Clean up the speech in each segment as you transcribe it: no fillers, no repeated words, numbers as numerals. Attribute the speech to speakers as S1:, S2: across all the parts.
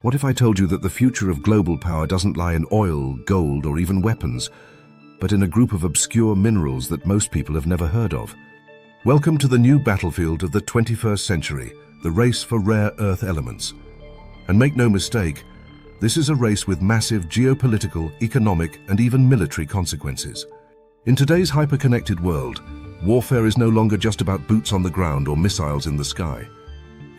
S1: What if I told you that the future of global power doesn't lie in oil, gold, or even weapons, but in a group of obscure minerals that most people have never heard of? Welcome to the new battlefield of the 21st century, the race for rare earth elements. And make no mistake, this is a race with massive geopolitical, economic, and even military consequences. In today's hyper-connected world, warfare is no longer just about boots on the ground or missiles in the sky.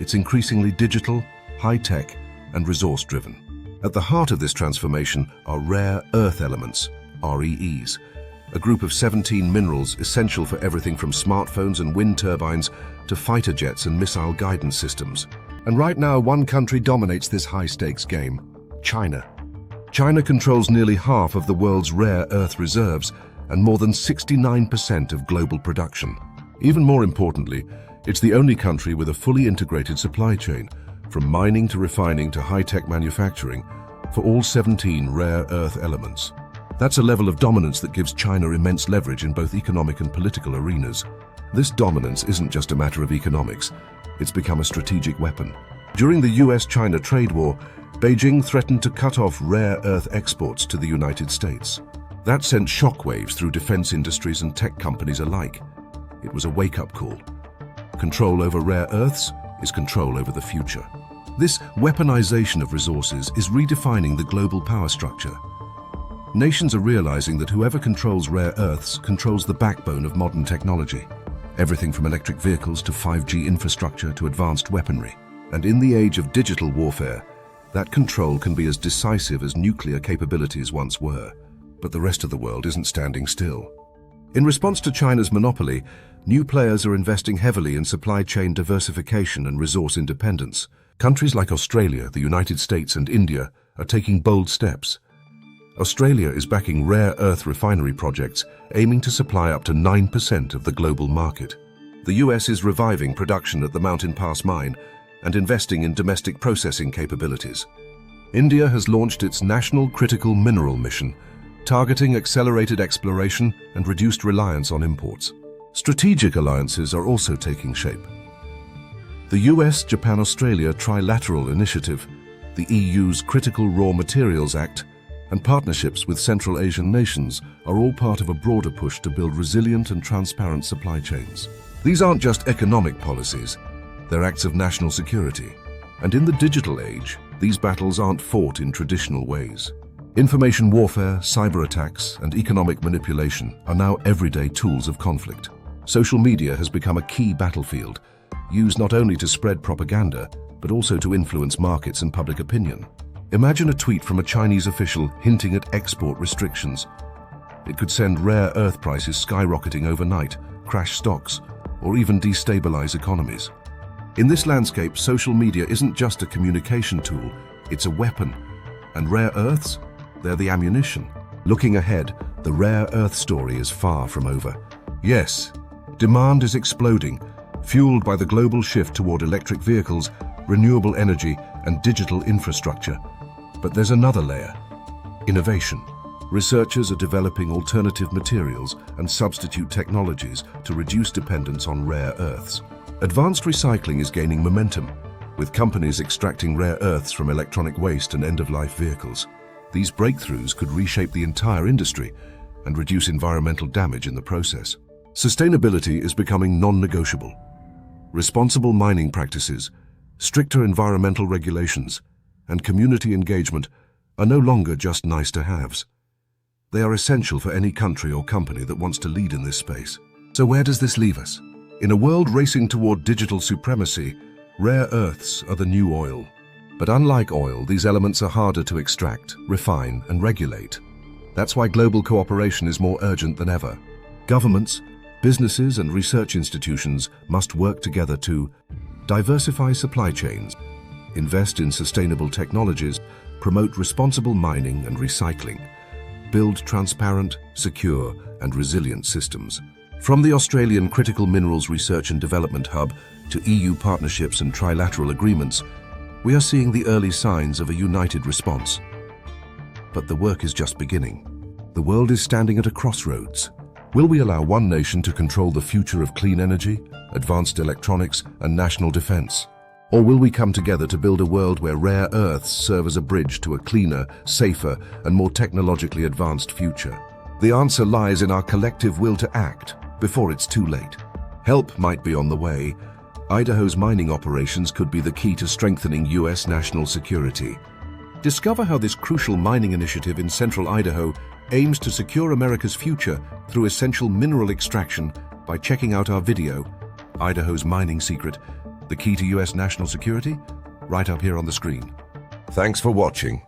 S1: It's increasingly digital, high-tech, and resource-driven. At the heart of this transformation are rare earth elements, REEs, a group of 17 minerals essential for everything from smartphones and wind turbines to fighter jets and missile guidance systems. And right now, one country dominates this high-stakes game: China. China controls nearly half of the world's rare earth reserves and more than 69% of global production. Even more importantly, it's the only country with a fully integrated supply chain, from mining to refining to high-tech manufacturing, for all 17 rare earth elements. That's a level of dominance that gives China immense leverage in both economic and political arenas. This dominance isn't just a matter of economics, it's become a strategic weapon. During the US-China trade war, Beijing threatened to cut off rare earth exports to the United States. That sent shockwaves through defense industries and tech companies alike. It was a wake-up call. Control over rare earths is control over the future. This weaponization of resources is redefining the global power structure. Nations are realizing that whoever controls rare earths controls the backbone of modern technology. Everything from electric vehicles to 5G infrastructure to advanced weaponry. And in the age of digital warfare, that control can be as decisive as nuclear capabilities once were. But the rest of the world isn't standing still. In response to China's monopoly, new players are investing heavily in supply chain diversification and resource independence. Countries like Australia, the United States, and India are taking bold steps. Australia is backing rare earth refinery projects, aiming to supply up to 9% of the global market. The US is reviving production at the Mountain Pass mine and investing in domestic processing capabilities. India has launched its National Critical Mineral Mission, targeting accelerated exploration and reduced reliance on imports. Strategic alliances are also taking shape. The US-Japan-Australia Trilateral Initiative, the EU's Critical Raw Materials Act, and partnerships with Central Asian nations are all part of a broader push to build resilient and transparent supply chains. These aren't just economic policies, they're acts of national security. And in the digital age, these battles aren't fought in traditional ways. Information warfare, cyber attacks, and economic manipulation are now everyday tools of conflict. Social media has become a key battlefield, used not only to spread propaganda, but also to influence markets and public opinion. Imagine a tweet from a Chinese official hinting at export restrictions. It could send rare earth prices skyrocketing overnight, crash stocks, or even destabilize economies. In this landscape, social media isn't just a communication tool, it's a weapon. And rare earths? They're the ammunition. Looking ahead, the rare earth story is far from over. Yes, demand is exploding, fueled by the global shift toward electric vehicles, renewable energy, and digital infrastructure. But there's another layer: innovation. Researchers are developing alternative materials and substitute technologies to reduce dependence on rare earths. Advanced recycling is gaining momentum, with companies extracting rare earths from electronic waste and end-of-life vehicles. These breakthroughs could reshape the entire industry and reduce environmental damage in the process. Sustainability is becoming non-negotiable. Responsible mining practices, stricter environmental regulations, and community engagement are no longer just nice-to-haves. They are essential for any country or company that wants to lead in this space. So where does this leave us? In a world racing toward digital supremacy, rare earths are the new oil. But unlike oil, these elements are harder to extract, refine, and regulate. That's why global cooperation is more urgent than ever. Governments, businesses, and research institutions must work together to diversify supply chains, invest in sustainable technologies, promote responsible mining and recycling, build transparent, secure, and resilient systems. From the Australian Critical Minerals Research and Development Hub to EU partnerships and trilateral agreements, we are seeing the early signs of a united response. But the work is just beginning. The world is standing at a crossroads. Will we allow one nation to control the future of clean energy, advanced electronics, and national defense? Or will we come together to build a world where rare earths serve as a bridge to a cleaner, safer, and more technologically advanced future? The answer lies in our collective will to act before it's too late. Help might be on the way. Idaho's mining operations could be the key to strengthening U.S. national security. Discover how this crucial mining initiative in central Idaho aims to secure America's future through essential mineral extraction by checking out our video, Idaho's Mining Secret, the key to U.S. national security, right up here on the screen.
S2: Thanks for watching.